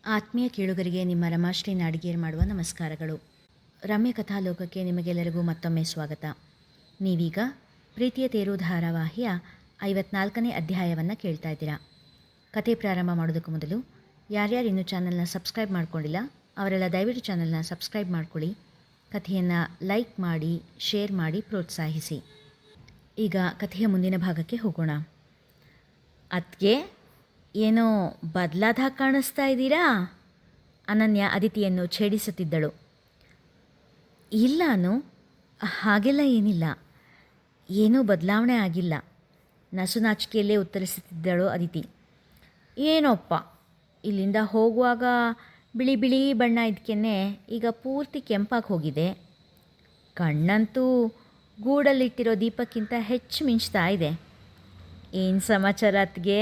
ಆತ್ಮೀಯ ಕೇಳುಗರಿಗೆ ನಿಮ್ಮ ರಮಾಶ್ರೀ ನಾಡಿಗೇರ್ ಮಾಡುವ ನಮಸ್ಕಾರಗಳು. ರಮ್ಯ ಕಥಾಲೋಕಕ್ಕೆ ನಿಮಗೆಲ್ಲರಿಗೂ ಮತ್ತೊಮ್ಮೆ ಸ್ವಾಗತ. ನೀವೀಗ ಪ್ರೀತಿಯ ತೇರು ಧಾರಾವಾಹಿಯ 54ನೇ ಅಧ್ಯಾಯವನ್ನು ಕೇಳ್ತಾ ಇದ್ದೀರಾ. ಕತೆ ಪ್ರಾರಂಭ ಮಾಡೋದಕ್ಕೂ ಮೊದಲು ಯಾರ್ಯಾರು ಇನ್ನೂ ಚಾನಲ್ನ ಸಬ್ಸ್ಕ್ರೈಬ್ ಮಾಡ್ಕೊಂಡಿಲ್ಲ ಅವರೆಲ್ಲ ದಯವಿಟ್ಟು ಚಾನಲ್ನ ಸಬ್ಸ್ಕ್ರೈಬ್ ಮಾಡ್ಕೊಳ್ಳಿ. ಕಥೆಯನ್ನು ಲೈಕ್ ಮಾಡಿ, ಶೇರ್ ಮಾಡಿ, ಪ್ರೋತ್ಸಾಹಿಸಿ. ಈಗ ಕಥೆಯ ಮುಂದಿನ ಭಾಗಕ್ಕೆ ಹೋಗೋಣ. ಅದ್ಗೆ ಏನೋ ಬದಲಾದ ಕಾಣಿಸ್ತಾ ಇದ್ದೀರಾ? ಅನನ್ಯ ಅದಿತಿಯನ್ನು ಛೇಡಿಸುತ್ತಿದ್ದಳು. ಇಲ್ಲಾನು, ಹಾಗೆಲ್ಲ ಏನಿಲ್ಲ, ಏನೂ ಬದಲಾವಣೆ ಆಗಿಲ್ಲ, ನಸುನಾಚಿಕೆಯಲ್ಲೇ ಉತ್ತರಿಸುತ್ತಿದ್ದಳು ಅದಿತಿ. ಏನೋಪ್ಪ, ಇಲ್ಲಿಂದ ಹೋಗುವಾಗ ಬಿಳಿ ಬಿಳಿ ಬಣ್ಣ ಇದ್ಕೆನೆ ಈಗ ಪೂರ್ತಿ ಕೆಂಪಾಗಿ ಹೋಗಿದೆ. ಕಣ್ಣಂತೂ ಗೂಡಲ್ಲಿಟ್ಟಿರೋ ದೀಪಕ್ಕಿಂತ ಹೆಚ್ಚು ಮಿಂಚ್ತಾ ಇದೆ. ಏನು ಸಮಾಚಾರ ಅತ್ಗೆ?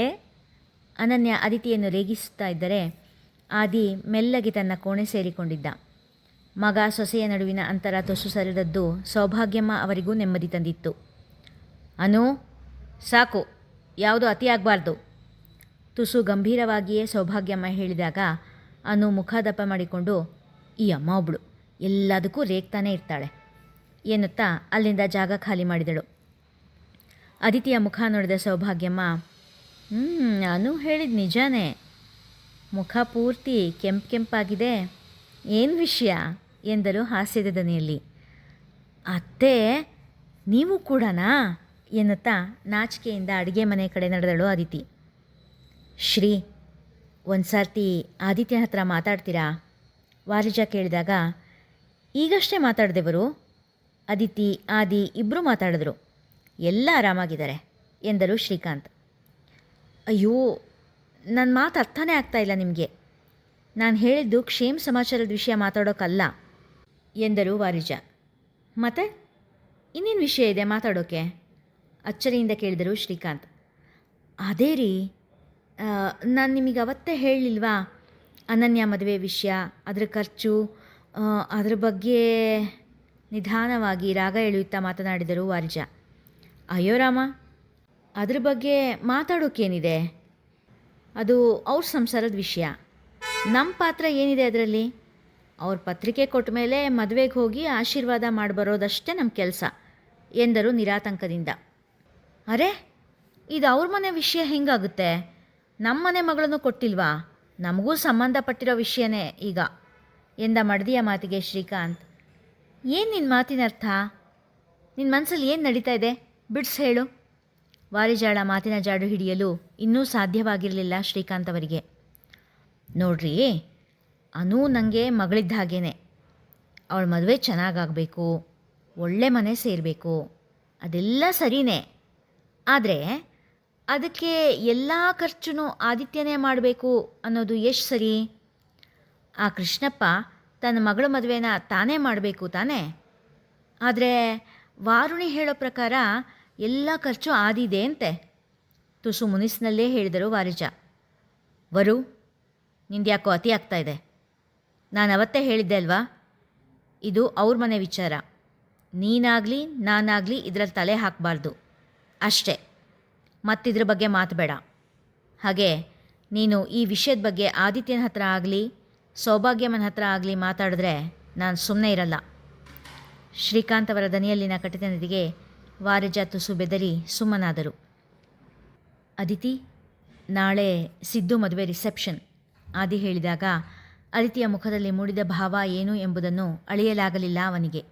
ಅನನ್ಯ ಅದಿತಿಯನ್ನು ರೇಗಿಸುತ್ತಾ ಇದ್ದರೆ ಆದಿ ಮೆಲ್ಲಗೆ ತನ್ನ ಕೋಣೆ ಸೇರಿಕೊಂಡಿದ್ದ. ಮಗ ಸೊಸೆಯ ನಡುವಿನ ಅಂತರ ತುಸು ಸರಿದದ್ದು ಸೌಭಾಗ್ಯಮ್ಮ ಅವರಿಗೂ ನೆಮ್ಮದಿ ತಂದಿತ್ತು. ಅನು, ಸಾಕು, ಯಾವುದೂ ಅತಿಯಾಗಬಾರ್ದು, ತುಸು ಗಂಭೀರವಾಗಿಯೇ ಸೌಭಾಗ್ಯಮ್ಮ ಹೇಳಿದಾಗ ಅನು ಮುಖ ದಪ್ಪ ಮಾಡಿಕೊಂಡು, ಈ ಅಮ್ಮ ಒಬ್ಬಳು ಎಲ್ಲದಕ್ಕೂ ರೇಗ್ತಾನೇ ಇರ್ತಾಳೆ ಎನ್ನುತ್ತಾ ಅಲ್ಲಿಂದ ಜಾಗ ಖಾಲಿ ಮಾಡಿದಳು. ಅದಿತಿಯ ಮುಖ ನೋಡಿದ ಸೌಭಾಗ್ಯಮ್ಮ, ಅನು ಹೇಳಿದ ನಿಜಾನೇ, ಮುಖ ಪೂರ್ತಿ ಕೆಂಪಾಗಿದೆ, ಏನು ವಿಷಯ ಎಂದರು ಹಾಸ್ಯದ ದನಿಯಲ್ಲಿ. ಅತ್ತೆ, ನೀವು ಕೂಡನಾ ಎನ್ನುತ್ತಾ ನಾಚಿಕೆಯಿಂದ ಅಡುಗೆ ಮನೆ ಕಡೆ ನಡೆದಳು ಅದಿತಿ. ಶ್ರೀ, ಒಂದು ಸರ್ತಿ ಆದಿತ್ಯನ ಹತ್ರ ಮಾತಾಡ್ತೀರಾ? ವಾರಿಜ ಕೇಳಿದಾಗ, ಈಗಷ್ಟೇ ಮಾತಾಡಿದೆವರು. ಅದಿತಿ ಆದಿ ಇಬ್ಬರೂ ಮಾತಾಡಿದ್ರು, ಎಲ್ಲ ಆರಾಮಾಗಿದ್ದಾರೆ ಎಂದರು ಶ್ರೀಕಾಂತ್. ಅಯ್ಯೋ, ನನ್ನ ಮಾತು ಅರ್ಥನೇ ಆಗ್ತಾಯಿಲ್ಲ ನಿಮಗೆ. ನಾನು ಹೇಳಿದ್ದು ಕ್ಷೇಮ ಸಮಾಚಾರದ ವಿಷಯ ಮಾತಾಡೋಕ್ಕಲ್ಲ ಎಂದರು ವಾರಿಜ. ಮತ್ತೆ ಇನ್ನೇನು ವಿಷಯ ಇದೆ ಮಾತಾಡೋಕ್ಕೆ? ಅಚ್ಚರಿಯಿಂದ ಕೇಳಿದರು ಶ್ರೀಕಾಂತ್. ಅದೇ ರೀ, ನಾನು ನಿಮಗೆ ಅವತ್ತೇ ಹೇಳಲಿಲ್ವಾ, ಅನನ್ಯ ಮದುವೆ ವಿಷಯ, ಅದರ ಖರ್ಚು, ಅದರ ಬಗ್ಗೆ ನಿಧಾನವಾಗಿ ರಾಗ ಎಳೆಯುತ್ತಾ ಮಾತನಾಡಿದರು ವಾರಿಜ. ಅಯ್ಯೋ ರಾಮ, ಅದ್ರ ಬಗ್ಗೆ ಮಾತಾಡೋಕ್ಕೇನಿದೆ? ಅದು ಅವ್ರ ಸಂಸಾರದ ವಿಷಯ. ನಮ್ಮ ಪಾತ್ರ ಏನಿದೆ ಅದರಲ್ಲಿ? ಅವ್ರ ಪತ್ರಿಕೆ ಕೊಟ್ಟ ಮೇಲೆ ಮದುವೆಗೆ ಹೋಗಿ ಆಶೀರ್ವಾದ ಮಾಡಿ ಬರೋದಷ್ಟೇ ನಮ್ಮ ಕೆಲಸ ಎಂದರು ನಿರಾತಂಕದಿಂದ. ಅರೆ, ಇದು ಅವ್ರ ಮನೆ ವಿಷಯ ಹೆಂಗಾಗುತ್ತೆ? ನಮ್ಮ ಮನೆ ಮಗಳನ್ನು ಕೊಟ್ಟಿಲ್ವಾ? ನಮಗೂ ಸಂಬಂಧಪಟ್ಟಿರೋ ವಿಷಯನೇ ಈಗ ಎಂದ ಮಡದಿಯ ಮಾತಿಗೆ ಶ್ರೀಕಾಂತ್, ಏನು ನಿನ್ನ ಮಾತಿನ ಅರ್ಥ? ನಿನ್ನ ಮನಸ್ಸಲ್ಲಿ ಏನು ನಡೀತಾ ಇದೆ? ಬಿಡ್ಸ್ ಹೇಳು. ವಾರಿಜಾಳ ಮಾತಿನ ಜಾಡು ಹಿಡಿಯಲು ಇನ್ನೂ ಸಾಧ್ಯವಾಗಿರಲಿಲ್ಲ ಶ್ರೀಕಾಂತ್ ಅವರಿಗೆ. ನೋಡ್ರಿ, ಅನೂ ನನಗೆ ಮಗಳಿದ್ದ ಹಾಗೇನೆ. ಅವಳ ಮದುವೆ ಚೆನ್ನಾಗಾಗಬೇಕು, ಒಳ್ಳೆ ಮನೆ ಸೇರಬೇಕು, ಅದೆಲ್ಲ ಸರಿಯೇ. ಆದರೆ ಅದಕ್ಕೆ ಎಲ್ಲ ಖರ್ಚು ಆದಿತ್ಯನೇ ಮಾಡಬೇಕು ಅನ್ನೋದು ಎಷ್ಟು ಸರಿ? ಆ ಕೃಷ್ಣಪ್ಪ ತನ್ನ ಮಗಳ ಮದುವೆನ ತಾನೇ ಮಾಡಬೇಕು ತಾನೇ. ಆದರೆ ವಾರುಣಿ ಹೇಳೋ ಪ್ರಕಾರ ಎಲ್ಲ ಖರ್ಚು ಆದಿದೆ ಅಂತೆ, ತುಸು ಮುನಿಸಿನಲ್ಲೇ ಹೇಳಿದರು ವಾರಿಜ. ವರು, ನಿಂದ್ಯಾಕೋ ಅತಿ ಆಗ್ತಾ ಇದೆ. ನಾನು ಅವತ್ತೇ ಹೇಳಿದ್ದೆ ಅಲ್ವಾ, ಇದು ಅವ್ರ ಮನೆ ವಿಚಾರ. ನೀನಾಗಲಿ ನಾನಾಗಲಿ ಇದರಲ್ಲಿ ತಲೆ ಹಾಕಬಾರ್ದು ಅಷ್ಟೇ. ಮತ್ತಿದ್ರ ಬಗ್ಗೆ ಮಾತು ಬೇಡ. ಹಾಗೆ ನೀನು ಈ ವಿಷಯದ ಬಗ್ಗೆ ಆದಿತ್ಯನ ಹತ್ರ ಆಗಲಿ ಸೌಭಾಗ್ಯಮ್ಮನ ಹತ್ರ ಆಗಲಿ ಮಾತಾಡಿದ್ರೆ ನಾನು ಸುಮ್ಮನೆ ಇರಲ್ಲ. ಶ್ರೀಕಾಂತ್ ಅವರ ದನಿಯಲ್ಲಿನ ಕಠಿಣತೆಗೆ ವಾರಿಜ ತುಸು ಬೆದರಿ ಸುಮ್ಮನಾದರು. ಅದಿತಿ, ನಾಳೆ ಸಿದ್ದು ಮದುವೆ ರಿಸೆಪ್ಷನ್ ಆದಿ ಹೇಳಿದಾಗ ಅದಿತಿಯ ಮುಖದಲ್ಲಿ ಮೂಡಿದ ಭಾವ ಏನು ಎಂಬುದನ್ನು ಅಳಿಯಲಾಗಲಿಲ್ಲ ಅವನಿಗೆ.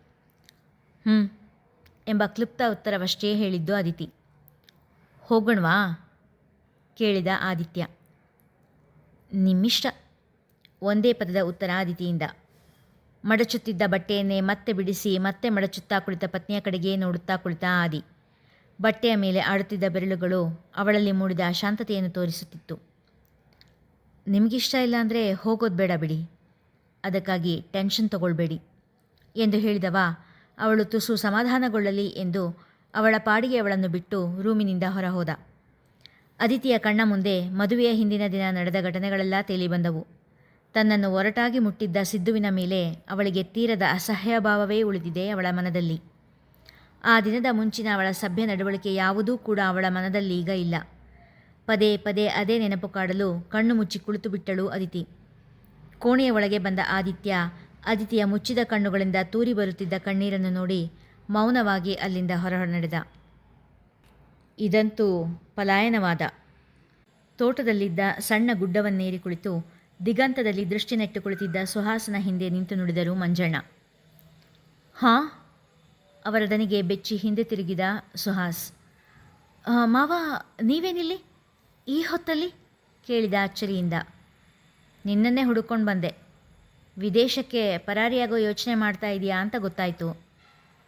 ಎಂಬ ಕ್ಲುಪ್ತ ಉತ್ತರವಷ್ಟೇ ಹೇಳಿದ್ದು ಅದಿತಿ. ಹೋಗೋಣವಾ ಕೇಳಿದ ಆದಿತ್ಯ. ನಿಮ್ಮಿಷ್ಟ ಒಂದೇ ಪದದ ಉತ್ತರ ಅದಿತಿಯಿಂದ. ಮಡಚುತ್ತಿದ್ದ ಬಟ್ಟೆಯನ್ನೇ ಮತ್ತೆ ಬಿಡಿಸಿ ಮತ್ತೆ ಮಡಚುತ್ತಾ ಕುಳಿತ ಪತ್ನಿಯ ಕಡೆಗೆ ನೋಡುತ್ತಾ ಕುಳಿತ ಆದಿ. ಬಟ್ಟೆಯ ಮೇಲೆ ಆಡುತ್ತಿದ್ದ ಬೆರಳುಗಳು ಅವಳಲ್ಲಿ ಮೂಡಿದ ಅಶಾಂತತೆಯನ್ನು ತೋರಿಸುತ್ತಿತ್ತು. ನಿಮಗಿಷ್ಟ ಇಲ್ಲ ಅಂದರೆ ಹೋಗೋದು ಬೇಡ ಬಿಡಿ, ಅದಕ್ಕಾಗಿ ಟೆನ್ಷನ್ ತಗೊಳ್ಬೇಡಿ ಎಂದು ಹೇಳಿದವ ಅವಳು ತುಸು ಸಮಾಧಾನಗೊಳ್ಳಲಿ ಎಂದು ಅವಳ ಪಾಡಿಗೆ ಅವಳನ್ನು ಬಿಟ್ಟು ರೂಮಿನಿಂದ ಹೊರಹೋದ. ಅದಿತಿಯ ಕಣ್ಣ ಮುಂದೆ ಮದುವೆಯ ಹಿಂದಿನ ದಿನ ನಡೆದ ಘಟನೆಗಳೆಲ್ಲ ತೇಲಿ ಬಂದವು. ತನ್ನನ್ನು ಒರಟಾಗಿ ಮುಟ್ಟಿದ್ದ ಸಿದ್ದುವಿನ ಮೇಲೆ ಅವಳಿಗೆ ತೀರದ ಅಸಹ್ಯಭಾವವೇ ಉಳಿದಿದೆ ಅವಳ ಮನದಲ್ಲಿ. ಆ ದಿನದ ಮುಂಚಿನ ಅವಳ ಸಭ್ಯ ನಡವಳಿಕೆ ಯಾವುದೂ ಕೂಡ ಅವಳ ಮನದಲ್ಲಿ ಈಗ ಇಲ್ಲ. ಪದೇ ಪದೇ ಅದೇ ನೆನಪು ಕಾಡಲು ಕಣ್ಣು ಮುಚ್ಚಿ ಕುಳಿತು ಬಿಟ್ಟಳು ಅದಿತಿ. ಕೋಣೆಯ ಒಳಗೆ ಬಂದ ಅದಿತಿಯ ಮುಚ್ಚಿದ ಕಣ್ಣುಗಳಿಂದ ತೂರಿ ಬರುತ್ತಿದ್ದ ಕಣ್ಣೀರನ್ನು ನೋಡಿ ಮೌನವಾಗಿ ಅಲ್ಲಿಂದ ಹೊರ ನಡೆದ. ಇದಂತೂ ಪಲಾಯನವಾದ. ತೋಟದಲ್ಲಿದ್ದ ಸಣ್ಣ ಗುಡ್ಡವನ್ನೇರಿ ಕುಳಿತು ದಿಗಂತದಲ್ಲಿ ದೃಷ್ಟಿ ನೆಟ್ಟು ಕುಳಿತಿದ್ದ ಸುಹಾಸನ ಹಿಂದೆ ನಿಂತು ನುಡಿದರು ಮಂಜಣ್ಣ. ಹಾಂ? ಅವರ ದನಿಗೆ ಬೆಚ್ಚಿ ಹಿಂದೆ ತಿರುಗಿದ ಸುಹಾಸ್. ಮಾವ, ನೀವೇನಿಲ್ಲಿ ಈ ಹೊತ್ತಲ್ಲಿ? ಕೇಳಿದ ಅಚ್ಚರಿಯಿಂದ. ನಿನ್ನನ್ನೇ ಹುಡುಕೊಂಡು ಬಂದೆ. ವಿದೇಶಕ್ಕೆ ಪರಾರಿಯಾಗೋ ಯೋಚನೆ ಮಾಡ್ತಾ ಇದೆಯಾ ಅಂತ ಗೊತ್ತಾಯಿತು.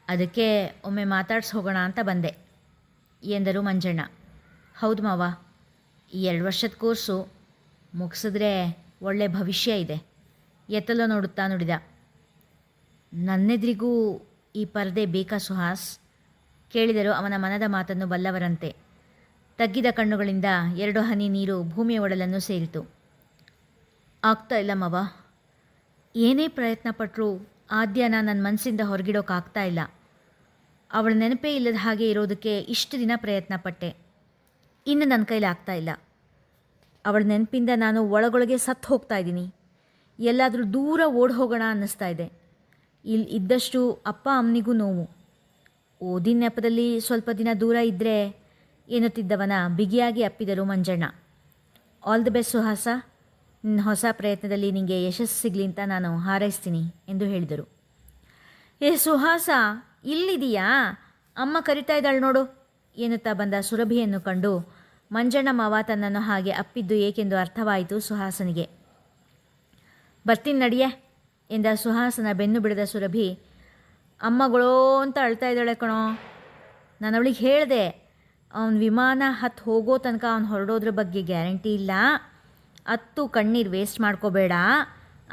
ಅದಕ್ಕೆ ಒಮ್ಮೆ ಮಾತಾಡ್ಸಿ ಹೋಗೋಣ ಅಂತ ಬಂದೆ ಎಂದರು ಮಂಜಣ್ಣ. ಹೌದು ಮಾವ, ಈ 2 ವರ್ಷದ ಕೋರ್ಸು ಮುಗಿಸಿದ್ರೆ ಒಳ್ಳೆ ಭವಿಷ್ಯ ಇದೆ ಎತ್ತಲೋ ನೋಡುತ್ತಾ ನುಡಿದ. ನನ್ನೆದ್ರಿಗೂ ಈ ಪರದೆ ಬೇಕಾ ಸುಹಾಸ್? ಕೇಳಿದರು ಅವನ ಮನದ ಮಾತನ್ನು ಬಲ್ಲವರಂತೆ. ತಗ್ಗಿದ ಕಣ್ಣುಗಳಿಂದ 2 ಹನಿ ನೀರು ಭೂಮಿಯ ಒಡಲನ್ನು ಸೇರಿತು. ಆಗ್ತಾ ಇಲ್ಲ ಮಾವ. ಏನೇ ಪ್ರಯತ್ನ ಪಟ್ಟರೂ ಆದ್ಯನ ನನ್ನ ಮನಸ್ಸಿಂದ ಹೊರಗಿಡೋಕ್ಕಾಗ್ತಾ ಇಲ್ಲ. ಅವಳ ನೆನಪೇ ಇಲ್ಲದ ಹಾಗೆ ಇರೋದಕ್ಕೆ ಇಷ್ಟು ದಿನ ಪ್ರಯತ್ನ ಪಟ್ಟೆ. ಇನ್ನು ನನ್ನ ಕೈಲಿ ಆಗ್ತಾ ಇಲ್ಲ. ಅವಳ ನೆನಪಿಂದ ನಾನು ಒಳಗೊಳಗೆ ಸತ್ತು ಹೋಗ್ತಾ ಇದ್ದೀನಿ. ಎಲ್ಲಾದರೂ ದೂರ ಓಡಿ ಹೋಗೋಣ ಅನ್ನಿಸ್ತಾ ಇದೆ. ಇಲ್ಲಿ ಇದ್ದಷ್ಟು ಅಪ್ಪ ಅಮ್ಮನಿಗೂ ನೋವು. ಓದಿನ ನೆಪದಲ್ಲಿ ಸ್ವಲ್ಪ ದಿನ ದೂರ ಇದ್ದರೆ ಎನ್ನುತ್ತಿದ್ದವನ ಬಿಗಿಯಾಗಿ ಅಪ್ಪಿದರು Manjanna. All the best Suhasa. ನಿನ್ನ ಹೊಸ ಪ್ರಯತ್ನದಲ್ಲಿ ನಿನಗೆ ಯಶಸ್ಸು ಸಿಗಲಿ ಅಂತ ನಾನು ಹಾರೈಸ್ತೀನಿ ಎಂದು ಹೇಳಿದರು. ಸುಹಾಸ, ಇಲ್ಲಿದೆಯಾ? ಅಮ್ಮ ಕರಿತಾ ಇದ್ದಾಳೆ ನೋಡು ಎನ್ನುತ್ತಾ ಬಂದ ಸುರಭಿಯನ್ನು ಕಂಡು ಮಂಜಣ್ಣ ಮಾವ ತನ್ನನ್ನು ಹಾಗೆ ಅಪ್ಪಿದ್ದು ಏಕೆಂದು ಅರ್ಥವಾಯಿತು ಸುಹಾಸನಿಗೆ. ಬರ್ತೀನಿ ನಡಿಯೆ ಎಂದ ಸುಹಾಸನ ಬೆನ್ನು ಬಿಡದ ಸುರಭಿ. ಅಮ್ಮಗಳೋ ಅಂತ ಅಳ್ತಾ ಇದ್ದಾಳೆ ಕಣೋ. ನಾನು ಅವಳಿಗೆ ಹೇಳಿದೆ, ಅವನ ವಿಮಾನ ಹತ್ತು ಹೋಗೋ ತನಕ ಅವನು ಹೊರಡೋದ್ರ ಬಗ್ಗೆ ಗ್ಯಾರಂಟಿ ಇಲ್ಲ. ಕಣ್ಣೀರು ವೇಸ್ಟ್ ಮಾಡ್ಕೋಬೇಡ.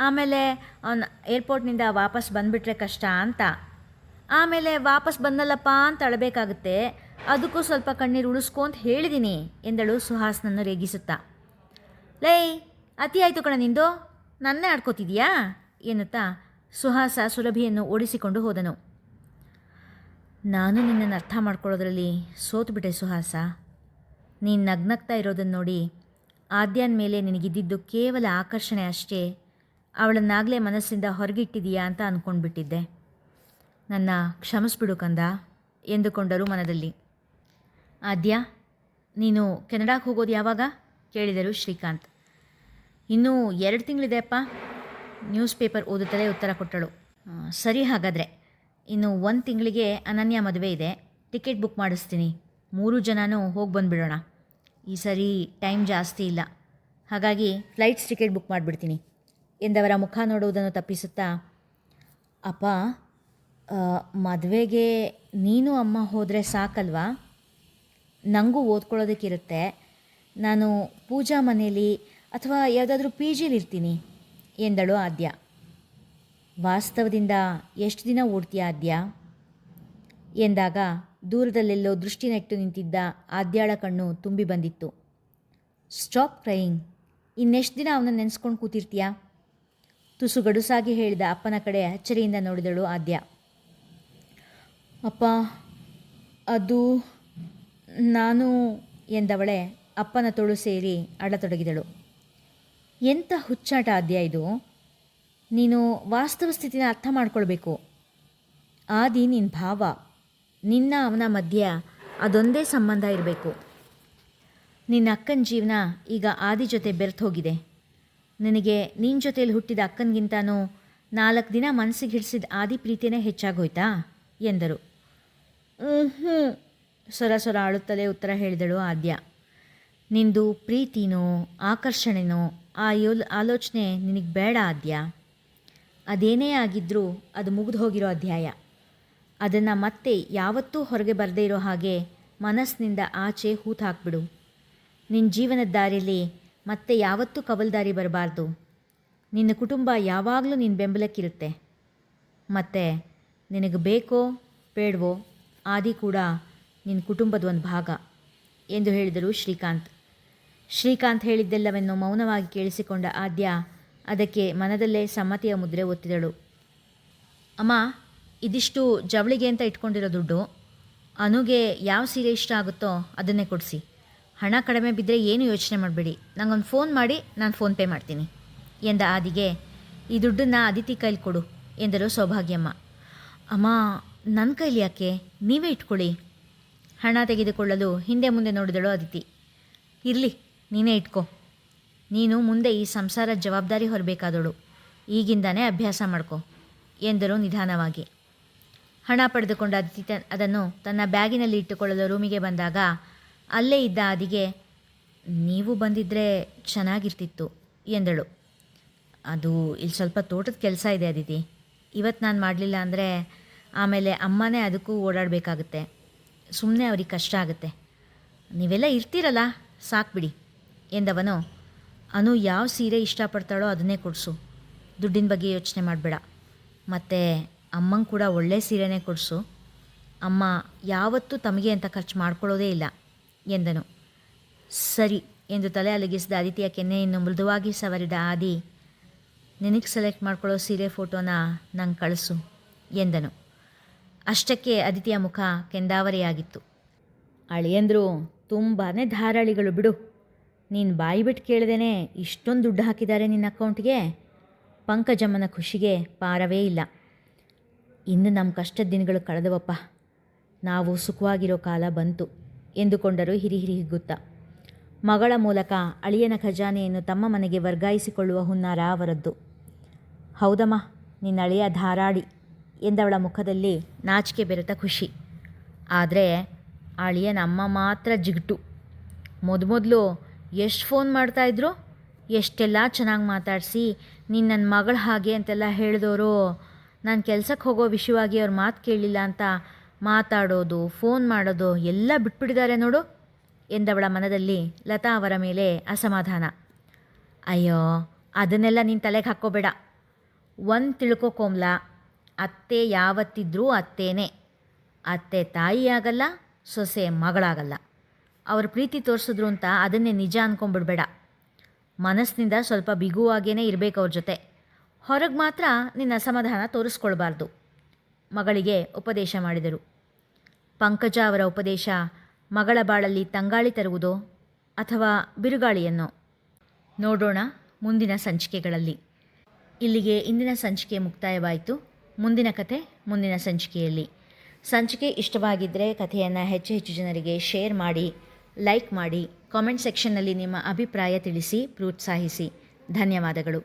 ಆಮೇಲೆ ಅವನು ಏರ್ಪೋರ್ಟ್ನಿಂದ ವಾಪಸ್ ಬಂದುಬಿಟ್ರೆ ಕಷ್ಟ ಅಂತ. ಆಮೇಲೆ ವಾಪಸ್ ಬಂದಲ್ಲಪ್ಪ ಅಂತ ಅಳಬೇಕಾಗುತ್ತೆ. ಅದಕ್ಕೂ ಸ್ವಲ್ಪ ಕಣ್ಣೀರು ಉಳಿಸ್ಕೊ ಅಂತ ಹೇಳಿದ್ದೀನಿ ಎಂದಳು ಸುಹಾಸ್ನನ್ನು ರೇಗಿಸುತ್ತಾ. ಲೇ, ಅತಿ ಆಯಿತು ಕಣ ನಿಂದು, ನನ್ನೇ ಆಡ್ಕೋತಿದ್ಯಾ ಎನ್ನುತ್ತಾ ಸುಹಾಸ ಸುರಭಿಯನ್ನು ಓಡಿಸಿಕೊಂಡು ಹೋದನು. ನಾನು ನಿನ್ನನ್ನು ಅರ್ಥ ಮಾಡ್ಕೊಳ್ಳೋದ್ರಲ್ಲಿ ಸೋತುಬಿಟ್ಟೆ ಸುಹಾಸ. ನೀನು ನಗ್ನಗ್ತಾ ಇರೋದನ್ನು ನೋಡಿ ಆದ್ಯಾನ ಮೇಲೆ ನಿನಗಿದ್ದಿದ್ದು ಕೇವಲ ಆಕರ್ಷಣೆ ಅಷ್ಟೇ. ಅವಳನ್ನಾಗಲೇ ಮನಸ್ಸಿಂದ ಹೊರಗಿಟ್ಟಿದೀಯಾ ಅಂತ ಅಂದ್ಕೊಂಡ್ಬಿಟ್ಟಿದ್ದೆ. ನನ್ನ ಕ್ಷಮಿಸ್ಬಿಡು ಕಂದ ಎಂದುಕೊಂಡರು ಮನದಲ್ಲಿ. ಆದ್ಯ, ನೀನು ಕೆನಡಾಗೆ ಹೋಗೋದು ಯಾವಾಗ ಕೇಳಿದರು ಶ್ರೀಕಾಂತ್. ಇನ್ನೂ 2 ತಿಂಗಳಿದೆಯಪ್ಪ. ನ್ಯೂಸ್ ಪೇಪರ್ ಓದುತ್ತಲೇ ಉತ್ತರ ಕೊಟ್ಟಳು. ಸರಿ, ಹಾಗಾದರೆ ಇನ್ನು 1 ತಿಂಗಳಿಗೆ ಅನನ್ಯ ಮದುವೆ ಇದೆ. ಟಿಕೆಟ್ ಬುಕ್ ಮಾಡಿಸ್ತೀನಿ. 3 ಜನನೂ ಹೋಗಿ ಬಂದುಬಿಡೋಣ. ಈ ಸರಿ ಟೈಮ್ ಜಾಸ್ತಿ ಇಲ್ಲ, ಹಾಗಾಗಿ ಫ್ಲೈಟ್ಸ್ ಟಿಕೆಟ್ ಬುಕ್ ಮಾಡಿಬಿಡ್ತೀನಿ ಎಂದವರ ಮುಖ ನೋಡುವುದನ್ನು ತಪ್ಪಿಸುತ್ತಾ, ಅಪ್ಪ, ಮದುವೆಗೆ ನೀನು ಅಮ್ಮ ಹೋದರೆ ಸಾಕಲ್ವಾ? ನನಗೂ ಓದ್ಕೊಳ್ಳೋದಕ್ಕಿರುತ್ತೆ. ನಾನು ಪೂಜಾ ಮನೆಯಲ್ಲಿ ಅಥವಾ ಯಾವುದಾದ್ರೂ ಪಿ ಜಿಲಿರ್ತೀನಿ ಎಂದಳು ಆದ್ಯ. ವಾಸ್ತವದಿಂದ ಎಷ್ಟು ದಿನ ಓಡ್ತೀಯ ಆದ್ಯ ಎಂದಾಗ ದೂರದಲ್ಲೆಲ್ಲೋ ದೃಷ್ಟಿ ನೆಟ್ಟು ನಿಂತಿದ್ದ ಆದ್ಯಾಳ ಕಣ್ಣು ತುಂಬಿ ಬಂದಿತ್ತು. Stop crying. ಇನ್ನೆಷ್ಟು ದಿನ ಅವನನ್ನು ನೆನೆಸ್ಕೊಂಡು ಕೂತಿರ್ತೀಯಾ? ತುಸು ಗಡುಸಾಗಿ ಹೇಳಿದ ಅಪ್ಪನ ಕಡೆ ಅಚ್ಚರಿಯಿಂದ ನೋಡಿದಳು ಆದ್ಯ. ಅಪ್ಪ, ಅದು ನಾನು ಎಂದವಳೆ ಅಪ್ಪನ ತೊಳು ಸೇರಿ ಅಳತೊಡಗಿದಳು. ಎಂಥ ಹುಚ್ಚಾಟ ಆದ್ಯ ಇದು! ನೀನು ವಾಸ್ತವ ಸ್ಥಿತಿನ ಅರ್ಥ ಮಾಡ್ಕೊಳ್ಬೇಕು. ಆದಿ ನಿನ್ನ ಭಾವ. ನಿನ್ನ ಅವನ ಮಧ್ಯೆ ಅದೊಂದೇ ಸಂಬಂಧ ಇರಬೇಕು. ನಿನ್ನ ಅಕ್ಕನ ಜೀವನ ಈಗ ಆದಿ ಜೊತೆ ಬೆರೆತು ಹೋಗಿದೆ. ನಿನಗೆ ನಿನ್ನ ಜೊತೆಯಲ್ಲಿ ಹುಟ್ಟಿದ ಅಕ್ಕನಿಗಿಂತನೂ 4 ದಿನ ಮನಸ್ಸಿಗೆ ಹಿಡಿಸಿದ ಆದಿ ಪ್ರೀತಿಯೇ ಹೆಚ್ಚಾಗೋಯ್ತಾ ಎಂದರು. ಹ್ಞೂ ಸೊರ ಆಳುತ್ತಲೇ ಉತ್ತರ ಹೇಳಿದಳು ಆದ್ಯ. ನಿಂದು ಪ್ರೀತಿನೋ ಆಕರ್ಷಣೆನೋ ಆ ಆಲೋಚನೆ ನಿನಗೆ ಬೇಡ ಆದ್ಯ. ಅದೇನೇ ಆಗಿದ್ದರೂ ಅದು ಮುಗಿದು ಹೋಗಿರೋ ಅಧ್ಯಾಯ. ಅದನ್ನು ಮತ್ತೆ ಯಾವತ್ತೂ ಹೊರಗೆ ಬರದೇ ಇರೋ ಹಾಗೆ ಮನಸ್ಸಿನಿಂದ ಆಚೆ ಹೂತು ಹಾಕ್ಬಿಡು. ನಿನ್ನ ಜೀವನದ ದಾರಿಯಲ್ಲಿ ಮತ್ತೆ ಯಾವತ್ತೂ ಕವಲ್ದಾರಿ ಬರಬಾರ್ದು. ನಿನ್ನ ಕುಟುಂಬ ಯಾವಾಗಲೂ ನಿನ್ನ ಬೆಂಬಲಕ್ಕಿರುತ್ತೆ. ಮತ್ತು ನಿನಗೆ ಬೇಕೋ ಬೇಡವೋ ಆದಿ ಕೂಡ ನಿನ್ನ ಕುಟುಂಬದ ಒಂದು ಭಾಗ ಎಂದು ಹೇಳಿದರು ಶ್ರೀಕಾಂತ್. ಶ್ರೀಕಾಂತ್ ಹೇಳಿದ್ದೆಲ್ಲವನ್ನು ಮೌನವಾಗಿ ಕೇಳಿಸಿಕೊಂಡ ಆದ್ಯ ಅದಕ್ಕೆ ಮನದಲ್ಲೇ ಸಮ್ಮತಿಯ ಮುದ್ರೆ ಒತ್ತಿದಳು. ಅಮ್ಮ, ಇದಿಷ್ಟು ಜವಳಿಗೆ ಅಂತ ಇಟ್ಕೊಂಡಿರೋ ದುಡ್ಡು. ಅನುಗೆ ಯಾವ ಸೀರೆ ಇಷ್ಟ ಆಗುತ್ತೋ ಅದನ್ನೇ ಕೊಡಿಸಿ. ಹಣ ಕಡಿಮೆ ಬಿದ್ದರೆ ಏನು ಯೋಚನೆ ಮಾಡಬೇಡಿ. ನನಗೊಂದು ಫೋನ್ ಮಾಡಿ, ನಾನು ಫೋನ್ಪೇ ಮಾಡ್ತೀನಿ ಎಂದ ಆದಿಗೆ ಈ ದುಡ್ಡನ್ನು ಅದಿತಿ ಕೈಲಿ ಕೊಡು ಎಂದರು ಸೌಭಾಗ್ಯಮ್ಮ. ಅಮ್ಮ, ನನ್ನ ಕೈಲಿ ಯಾಕೆ, ನೀವೇ ಇಟ್ಕೊಳ್ಳಿ. ಹಣ ತೆಗೆದುಕೊಳ್ಳಲು ಹಿಂದೆ ಮುಂದೆ ನೋಡಿದಳು ಅದಿತಿ. ಇರಲಿ, ನೀನೇ ಇಟ್ಕೋ. ನೀನು ಮುಂದೆ ಈ ಸಂಸಾರ ಜವಾಬ್ದಾರಿ ಹೊರಬೇಕಾದಳು. ಈಗಿಂದಾನೇ ಅಭ್ಯಾಸ ಮಾಡ್ಕೊ ಎಂದರು ನಿಧಾನವಾಗಿ. ಹಣ ಪಡೆದುಕೊಂಡ ಅದಿತಿ ಅದನ್ನು ತನ್ನ ಬ್ಯಾಗಿನಲ್ಲಿ ಇಟ್ಟುಕೊಳ್ಳಲು ರೂಮಿಗೆ ಬಂದಾಗ ಅಲ್ಲೇ ಇದ್ದ ಆದಿಗೆ, ನೀವು ಬಂದಿದ್ದರೆ ಚೆನ್ನಾಗಿರ್ತಿತ್ತು ಎಂದಳು. ಅದು ಇಲ್ಲಿ ಸ್ವಲ್ಪ ತೋಟದ ಕೆಲಸ ಇದೆ ಅದಿತಿ. ಇವತ್ತು ನಾನು ಮಾಡಲಿಲ್ಲ ಅಂದರೆ ಆಮೇಲೆ ಅಮ್ಮನೇ ಅದಕ್ಕೂ ಓಡಾಡಬೇಕಾಗುತ್ತೆ. ಸುಮ್ಮನೆ ಅವ್ರಿಗೆ ಕಷ್ಟ ಆಗುತ್ತೆ. ನೀವೆಲ್ಲ ಇರ್ತೀರಲ್ಲ, ಸಾಕ್ಬಿಡಿ ಎಂದವನು. ಅನು ಯಾವ ಸೀರೆ ಇಷ್ಟಪಡ್ತಾಳೋ ಅದನ್ನೇ ಕೊಡಿಸು. ದುಡ್ಡಿನ ಬಗ್ಗೆ ಯೋಚನೆ ಮಾಡಬೇಡ. ಮತ್ತು ಅಮ್ಮಂಗೆ ಕೂಡ ಒಳ್ಳೆ ಸೀರೆನೇ ಕೊಡಿಸು. ಅಮ್ಮ ಯಾವತ್ತೂ ತಮಗೆ ಅಂತ ಖರ್ಚು ಮಾಡ್ಕೊಳ್ಳೋದೇ ಇಲ್ಲ ಎಂದನು. ಸರಿ ಎಂದು ತಲೆ ಅಲಗಿಸಿದ ಆದಿತ್ಯ ಕೆನ್ನೆಯನ್ನು ಮೃದುವಾಗಿ ಸವರಿದ ಆದಿ, ನಿನಗೆ ಸೆಲೆಕ್ಟ್ ಮಾಡ್ಕೊಳ್ಳೋ ಸೀರೆ ಫೋಟೋನ ನಂಗೆ ಕಳಿಸು ಎಂದನು. ಅಷ್ಟಕ್ಕೆ ಅದಿತಿಯ ಮುಖ ಕೆಂದಾವರೆಯಾಗಿತ್ತು. ಅಳಿಯಂದರು ತುಂಬಾ ಧಾರಾಳಿಗಳು ಬಿಡು. ನೀನು ಬಾಯಿ ಬಿಟ್ಟು ಕೇಳ್ದೇನೆ ಇಷ್ಟೊಂದು ದುಡ್ಡು ಹಾಕಿದ್ದಾರೆ ನಿನ್ನ ಅಕೌಂಟ್ಗೆ. ಪಂಕಜಮ್ಮನ ಖುಷಿಗೆ ಪಾರವೇ ಇಲ್ಲ. ಇನ್ನು ನಮ್ಮ ಕಷ್ಟದ ದಿನಗಳು ಕಳೆದವಪ್ಪ, ನಾವು ಸುಖವಾಗಿರೋ ಕಾಲ ಬಂತು ಎಂದುಕೊಂಡರು ಹಿರಿಹಿರಿ ಹಿಗ್ಗುತ್ತಾ. ಮಗಳ ಮೂಲಕ ಅಳಿಯನ ಖಜಾನೆಯನ್ನು ತಮ್ಮ ಮನೆಗೆ ವರ್ಗಾಯಿಸಿಕೊಳ್ಳುವ ಹುನ್ನಾರ ಅವರದ್ದು. ಹೌದಮ್ಮ, ನಿನ್ನ ಅಳಿಯ ಧಾರಾಡಿ ಎಂದವಳ ಮುಖದಲ್ಲಿ ನಾಚಿಕೆ ಬೆರೆತ ಖುಷಿ. ಆದರೆ ಅಳಿಯನ ಅಮ್ಮ ಮಾತ್ರ ಜಿಗುಟು. ಮೊದಲು ಎಷ್ಟು ಫೋನ್ ಮಾಡ್ತಾಯಿದ್ರು, ಎಷ್ಟೆಲ್ಲ ಚೆನ್ನಾಗಿ ಮಾತಾಡಿಸಿ ನೀನು ನನ್ನ ಮಗಳ ಹಾಗೆ ಅಂತೆಲ್ಲ ಹೇಳಿದವರು, ನಾನು ಕೆಲಸಕ್ಕೆ ಹೋಗೋ ವಿಷಯವಾಗಿ ಅವ್ರ ಮಾತು ಕೇಳಲಿಲ್ಲ ಅಂತ ಮಾತಾಡೋದು, ಫೋನ್ ಮಾಡೋದು ಎಲ್ಲ ಬಿಟ್ಬಿಟ್ಟಿದ್ದಾರೆ ನೋಡು ಎಂದವಳ ಮನದಲ್ಲಿ ಲತಾ ಅವರ ಮೇಲೆ ಅಸಮಾಧಾನ. ಅಯ್ಯೋ, ಅದನ್ನೆಲ್ಲ ನೀನು ತಲೆಗೆ ಹಾಕ್ಕೋಬೇಡ. ಒಂದು ತಿಳ್ಕೊ ಕೋಮ್ಲ, ಅತ್ತೆ ಯಾವತ್ತಿದ್ರೂ ಅತ್ತೇನೆ. ಅತ್ತೆ ತಾಯಿ ಆಗಲ್ಲ, ಸೊಸೆ ಮಗಳಾಗಲ್ಲ. ಅವ್ರ ಪ್ರೀತಿ ತೋರಿಸಿದ್ರು ಅಂತ ಅದನ್ನೇ ನಿಜ ಅಂದ್ಕೊಂಬಿಡ್ಬೇಡ. ಮನಸ್ಸಿನಿಂದ ಸ್ವಲ್ಪ ಬಿಗುವಾಗೇ ಇರಬೇಕು ಅವ್ರ ಜೊತೆ. ಹೊರಗೆ ಮಾತ್ರ ನಿನ್ನ ಅಸಮಾಧಾನ ತೋರಿಸ್ಕೊಳ್ಬಾರ್ದು ಮಗಳಿಗೆ ಉಪದೇಶ ಮಾಡಿದರು. ಪಂಕಜ ಅವರ ಉಪದೇಶ ಮಗಳ ಬಾಳಲ್ಲಿ ತಂಗಾಳಿ ತರುವುದೋ ಅಥವಾ ಬಿರುಗಾಳಿಯನ್ನೋ ನೋಡೋಣ ಮುಂದಿನ ಸಂಚಿಕೆಗಳಲ್ಲಿ. ಇಲ್ಲಿಗೆ ಇಂದಿನ ಸಂಚಿಕೆ ಮುಕ್ತಾಯವಾಯಿತು. ಮುಂದಿನ ಕಥೆ ಮುಂದಿನ ಸಂಚಿಕೆಯಲ್ಲಿ. ಸಂಚಿಕೆ ಇಷ್ಟವಾಗಿದ್ದರೆ ಕಥೆಯನ್ನು ಹೆಚ್ಚು ಹೆಚ್ಚು ಜನರಿಗೆ ಶೇರ್ ಮಾಡಿ, ಲೈಕ್ ಮಾಡಿ, ಕಾಮೆಂಟ್ ಸೆಕ್ಷನ್ನಲ್ಲಿ ನಿಮ್ಮ ಅಭಿಪ್ರಾಯ ತಿಳಿಸಿ ಪ್ರೋತ್ಸಾಹಿಸಿ. ಧನ್ಯವಾದಗಳು.